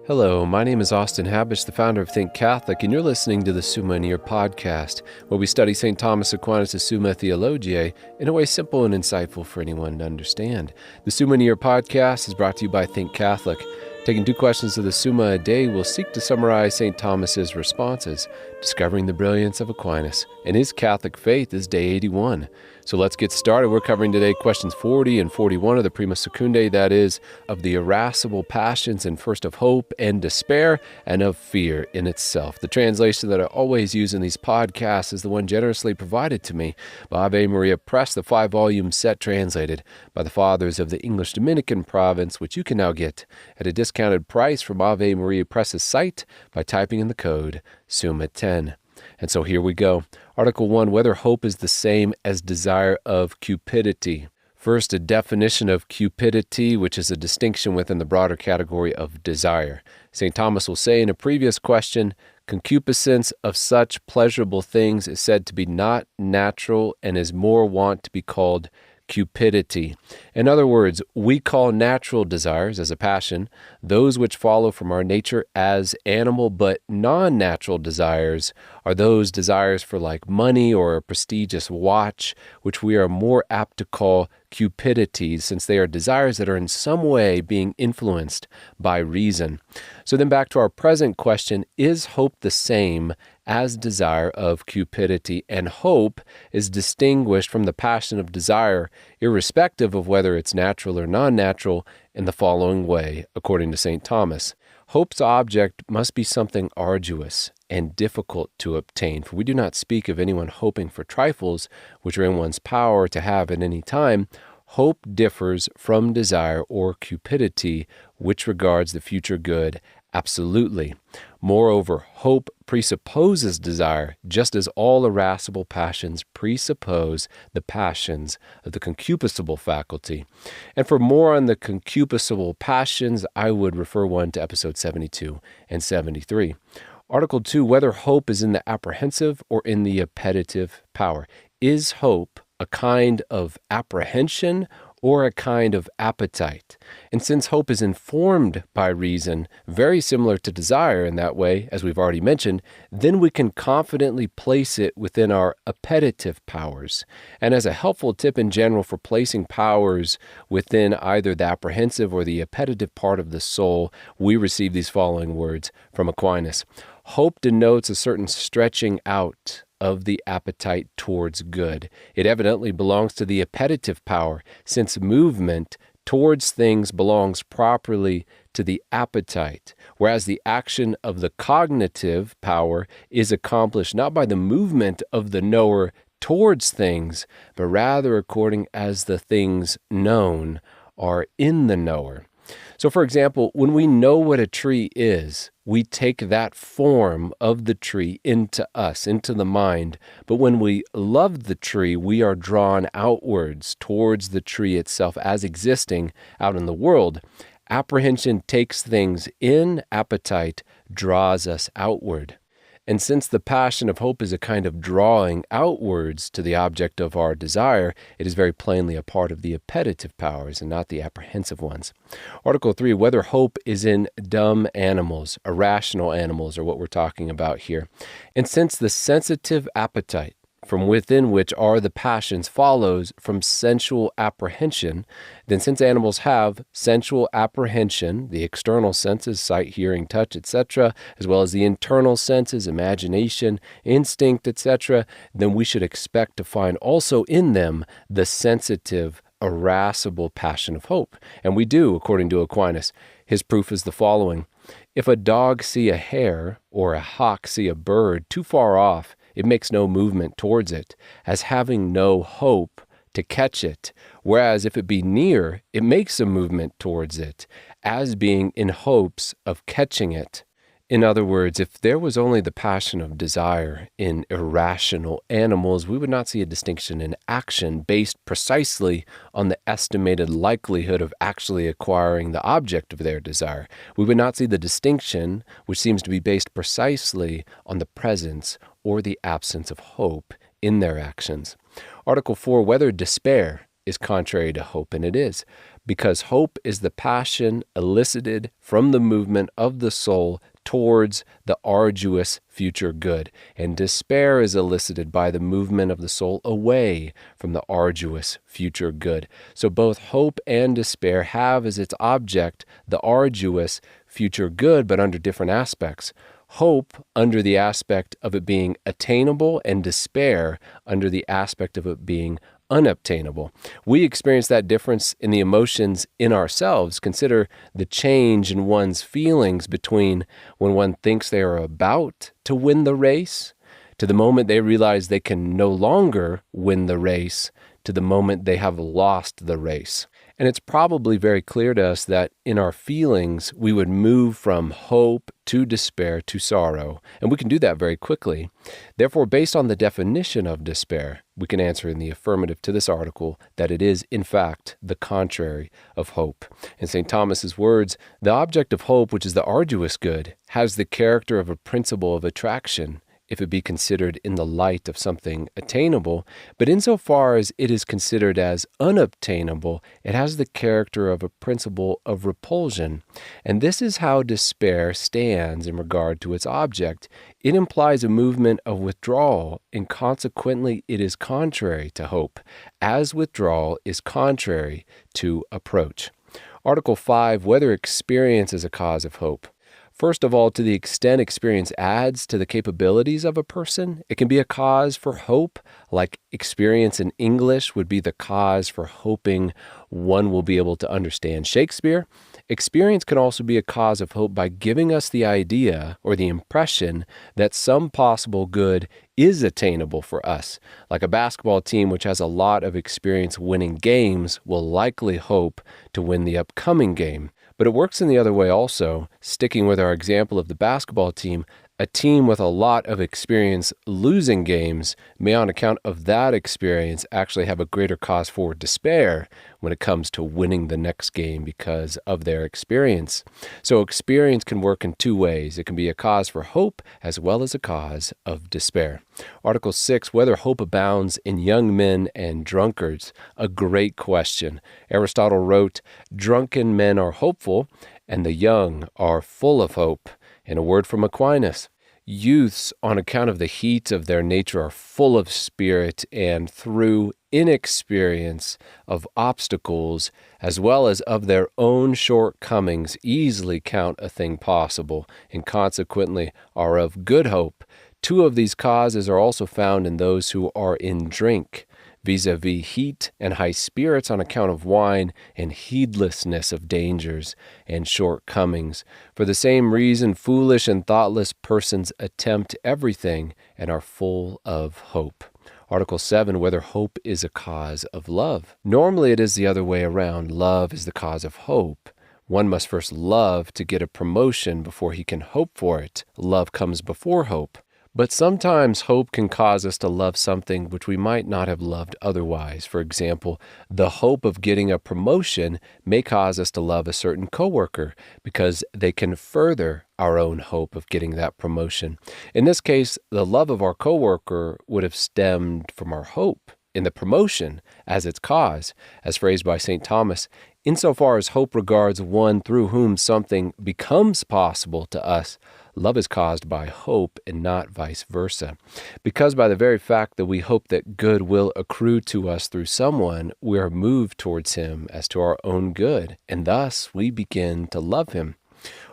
Hello, my name is Austin Habish, the founder of Think Catholic, and you're listening to the Summa podcast, where we study St. Thomas Aquinas' Summa Theologiae in a way simple and insightful for anyone to understand. The Summa podcast is brought to you by Think Catholic. Taking 2 questions of the Summa a day, we'll seek to summarize St. Thomas's responses, discovering the brilliance of Aquinas and his Catholic faith is day 81. So let's get started. We're covering today questions 40 and 41 of the Prima Secundae, that is, of the irascible passions, and first of hope and despair, and of fear in itself. The translation that I always use in these podcasts is the one generously provided to me by Ave Maria Press, the 5-volume set translated by the Fathers of the English Dominican province, which you can now get at a discounted price from Ave Maria Press's site by typing in the code SUMMA10. And so here we go. Article 1, whether hope is the same as desire of cupidity. First, a definition of cupidity, which is a distinction within the broader category of desire. St. Thomas will say in a previous question, concupiscence of such pleasurable things is said to be not natural and is more wont to be called cupidity. In other words, we call natural desires, as a passion, those which follow from our nature as animal, but non-natural desires are those desires for like money or a prestigious watch, which we are more apt to call cupidities, since they are desires that are in some way being influenced by reason. So then back to our present question, is hope the same as desire of cupidity? And hope is distinguished from the passion of desire, irrespective of whether it's natural or non-natural, in the following way, according to St. Thomas. Hope's object must be something arduous and difficult to obtain, for we do not speak of anyone hoping for trifles which are in one's power to have at any time. Hope differs from desire or cupidity, which regards the future good absolutely. Moreover, hope presupposes desire, just as all irascible passions presuppose the passions of the concupiscible faculty. And for more on the concupiscible passions, I would refer one to episode 72 and 73. Article 2, whether hope is in the apprehensive or in the appetitive power. Is hope a kind of apprehension or a kind of appetite? And since hope is informed by reason, very similar to desire in that way, as we've already mentioned, then we can confidently place it within our appetitive powers. And as a helpful tip in general for placing powers within either the apprehensive or the appetitive part of the soul, we receive these following words from Aquinas. Hope denotes a certain stretching out of the appetite towards good. It evidently belongs to the appetitive power, since movement towards things belongs properly to the appetite, whereas the action of the cognitive power is accomplished not by the movement of the knower towards things, but rather according as the things known are in the knower. So, for example, when we know what a tree is, we take that form of the tree into us, into the mind. But when we love the tree, we are drawn outwards towards the tree itself as existing out in the world. Apprehension takes things in, appetite draws us outward. And since the passion of hope is a kind of drawing outwards to the object of our desire, it is very plainly a part of the appetitive powers and not the apprehensive ones. Article 3, whether hope is in dumb animals, irrational animals are what we're talking about here. And since the sensitive appetite, from within which are the passions, follows from sensual apprehension, then since animals have sensual apprehension, the external senses, sight, hearing, touch, etc., as well as the internal senses, imagination, instinct, etc., then we should expect to find also in them the sensitive, irascible passion of hope. And we do, according to Aquinas. His proof is the following. If a dog see a hare or a hawk see a bird too far off, it makes no movement towards it, as having no hope to catch it. Whereas if it be near, it makes a movement towards it, as being in hopes of catching it. In other words, if there was only the passion of desire in irrational animals, we would not see a distinction in action based precisely on the estimated likelihood of actually acquiring the object of their desire. We would not see the distinction, which seems to be based precisely on the presence or the absence of hope in their actions. Article 4, whether despair is contrary to hope, and it is, because hope is the passion elicited from the movement of the soul towards the arduous future good, and despair is elicited by the movement of the soul away from the arduous future good. So both hope and despair have as its object the arduous future good, but under different aspects. Hope under the aspect of it being attainable, and despair under the aspect of it being unobtainable. We experience that difference in the emotions in ourselves. Consider the change in one's feelings between when one thinks they are about to win the race, to the moment they realize they can no longer win the race, to the moment they have lost the race. And it's probably very clear to us that in our feelings, we would move from hope to despair to sorrow, and we can do that very quickly. Therefore, based on the definition of despair, we can answer in the affirmative to this article that it is, in fact, the contrary of hope. In St. Thomas's words, the object of hope, which is the arduous good, has the character of a principle of attraction, if it be considered in the light of something attainable, but insofar as it is considered as unobtainable, it has the character of a principle of repulsion. And this is how despair stands in regard to its object. It implies a movement of withdrawal, and consequently it is contrary to hope, as withdrawal is contrary to approach. Article 5, whether experience is a cause of hope. First of all, to the extent experience adds to the capabilities of a person, it can be a cause for hope, like experience in English would be the cause for hoping one will be able to understand Shakespeare. Experience can also be a cause of hope by giving us the idea or the impression that some possible good is attainable for us. Like a basketball team which has a lot of experience winning games will likely hope to win the upcoming game. But it works in the other way also. Sticking with our example of the basketball team, a team with a lot of experience losing games may, on account of that experience, actually have a greater cause for despair when it comes to winning the next game because of their experience. So experience can work in two ways. It can be a cause for hope as well as a cause of despair. Article 6, whether hope abounds in young men and drunkards. A great question. Aristotle wrote, "Drunken men are hopeful, and the young are full of hope." In a word from Aquinas, youths, on account of the heat of their nature, are full of spirit, and through inexperience of obstacles, as well as of their own shortcomings, easily count a thing possible, and consequently are of good hope. Two of these causes are also found in those who are in drink, vis-a-vis heat and high spirits on account of wine, and heedlessness of dangers and shortcomings. For the same reason, foolish and thoughtless persons attempt everything and are full of hope. Article 7, whether hope is a cause of love. Normally it is the other way around. Love is the cause of hope. One must first love to get a promotion before he can hope for it. Love comes before hope. But sometimes hope can cause us to love something which we might not have loved otherwise. For example, the hope of getting a promotion may cause us to love a certain coworker because they can further our own hope of getting that promotion. In this case, the love of our coworker would have stemmed from our hope in the promotion as its cause, as phrased by St. Thomas. Insofar as hope regards one through whom something becomes possible to us, love is caused by hope and not vice versa. Because by the very fact that we hope that good will accrue to us through someone, we are moved towards him as to our own good, and thus we begin to love him.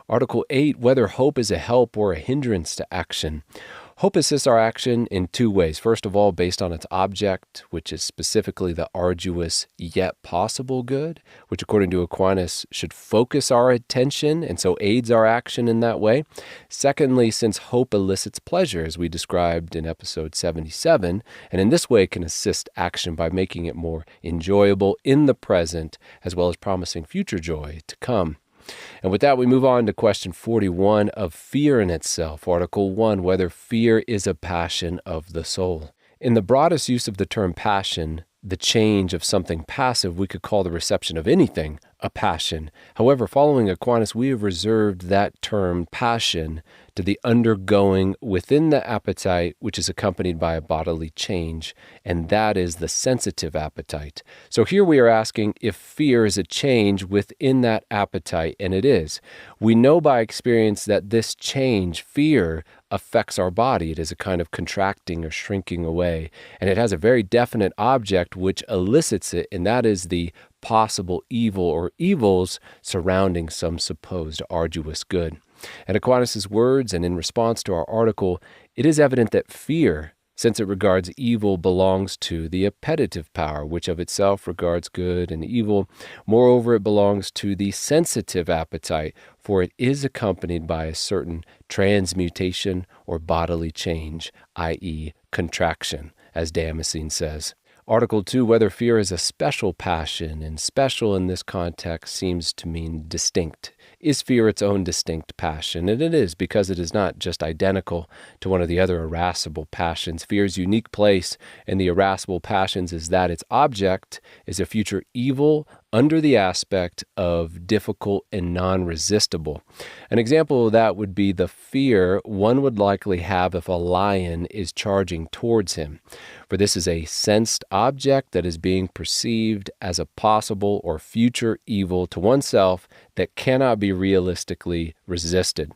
Article 8, whether hope is a help or a hindrance to action. Hope assists our action in two ways. First of all, based on its object, which is specifically the arduous yet possible good, which according to Aquinas should focus our attention and so aids our action in that way. Secondly, since hope elicits pleasure, as we described in episode 77, and in this way can assist action by making it more enjoyable in the present, as well as promising future joy to come. And with that, we move on to question 41 of fear in itself. Article 1, whether fear is a passion of the soul. In the broadest use of the term passion, the change of something passive we could call the reception of anything a passion. However, following Aquinas, we have reserved that term passion to the undergoing within the appetite, which is accompanied by a bodily change, and that is the sensitive appetite. So here we are asking if fear is a change within that appetite, and it is. We know by experience that this change, fear, affects our body. It is a kind of contracting or shrinking away, and it has a very definite object which elicits it, and that is the possible evil or evils surrounding some supposed arduous good. In Aquinas' words and in response to our article, it is evident that fear, since it regards evil, belongs to the appetitive power, which of itself regards good and evil. Moreover, it belongs to the sensitive appetite, for it is accompanied by a certain transmutation or bodily change, i.e., contraction, as Damascene says. Article 2, whether fear is a special passion, and special in this context seems to mean distinct. Is fear its own distinct passion? And it is, because it is not just identical to one of the other irascible passions. Fear's unique place in the irascible passions is that its object is a future evil under the aspect of difficult and non-resistible. An example of that would be the fear one would likely have if a lion is charging towards him. For this is a sensed object that is being perceived as a possible or future evil to oneself that cannot be realistically resisted.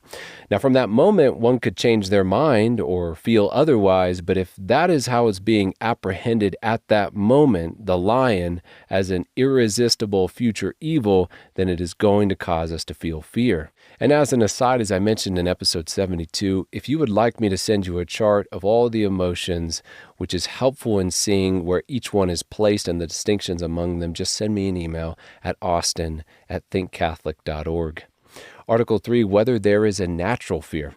Now, from that moment, one could change their mind or feel otherwise, but if that is how it's being apprehended at that moment, the lion, as an irresistible future evil, then it is going to cause us to feel fear. And as an aside, as I mentioned in episode 72, if you would like me to send you a chart of all the emotions, which is helpful in seeing where each one is placed and the distinctions among them, just send me an email at austin@thinkcatholic.org. Article 3, whether there is a natural fear.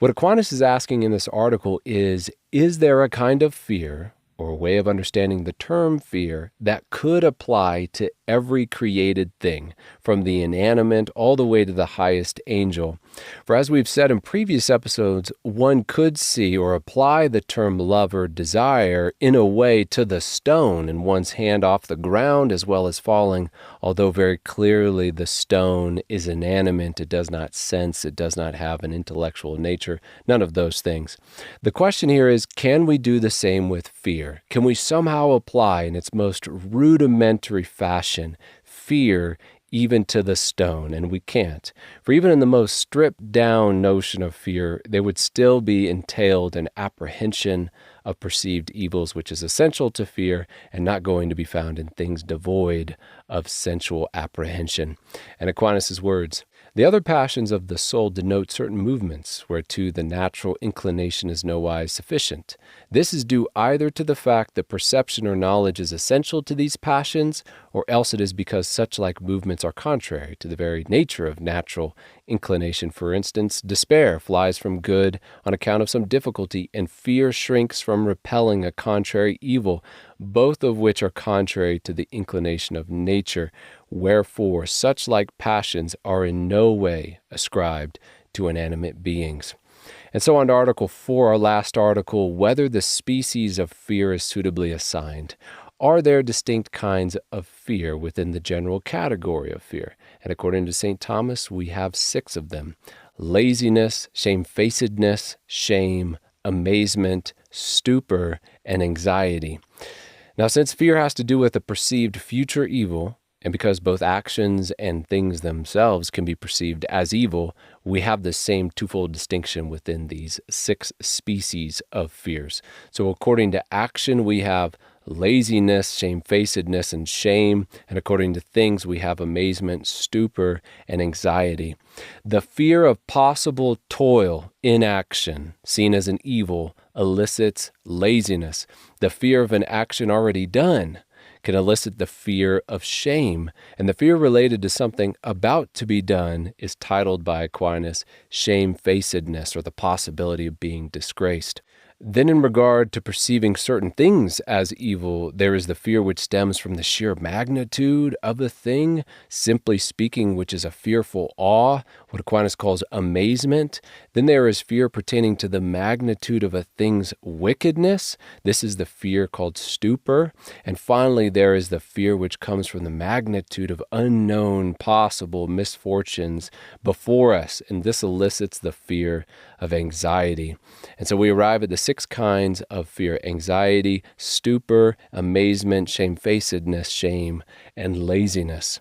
What Aquinas is asking in this article is there a kind of fear, or a way of understanding the term fear, that could apply to every created thing, from the inanimate all the way to the highest angel? For as we've said in previous episodes, one could see or apply the term love or desire in a way to the stone in one's hand off the ground as well as falling, although very clearly the stone is inanimate, it does not sense, it does not have an intellectual nature, none of those things. The question here is, can we do the same with fear? Can we somehow apply in its most rudimentary fashion fear even to the stone? And we can't. For even in the most stripped down notion of fear, there would still be entailed an apprehension of perceived evils, which is essential to fear and not going to be found in things devoid of sensual apprehension. And Aquinas' words, the other passions of the soul denote certain movements, whereto the natural inclination is nowise sufficient. This is due either to the fact that perception or knowledge is essential to these passions, or else it is because such like movements are contrary to the very nature of natural inclination. For instance, despair flies from good on account of some difficulty, and fear shrinks from repelling a contrary evil, both of which are contrary to the inclination of nature. Wherefore, such like passions are in no way ascribed to inanimate beings. And so on to Article 4, our last article, whether the species of fear is suitably assigned. Are there distinct kinds of fear within the general category of fear? And according to St. Thomas, we have 6 of them: laziness, shamefacedness, shame, amazement, stupor, and anxiety. Now, since fear has to do with a perceived future evil, and because both actions and things themselves can be perceived as evil, we have the same twofold distinction within these 6 species of fears. So according to action, we have laziness, shamefacedness, and shame. And according to things, we have amazement, stupor, and anxiety. The fear of possible toil in action, seen as an evil, elicits laziness. The fear of an action already done can elicit the fear of shame. And the fear related to something about to be done is titled by Aquinas shamefacedness, or the possibility of being disgraced. Then in regard to perceiving certain things as evil, there is the fear which stems from the sheer magnitude of a thing, simply speaking, which is a fearful awe, what Aquinas calls amazement. Then there is fear pertaining to the magnitude of a thing's wickedness. This is the fear called stupor. And finally, there is the fear which comes from the magnitude of unknown possible misfortunes before us, and this elicits the fear of anxiety. And so we arrive at the 6 kinds of fear: anxiety, stupor, amazement, shamefacedness, shame, and laziness.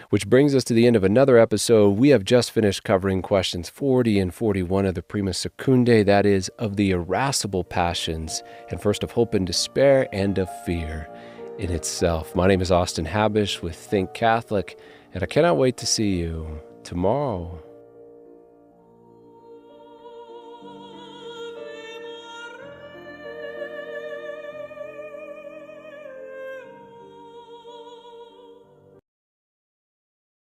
Which brings us to the end of another episode. We have just finished covering questions 40 and 41 of the Prima Secundae, that is, of the irascible passions, and first of hope and despair, and of fear in itself. My name is Austin Habish with Think Catholic, and I cannot wait to see you tomorrow.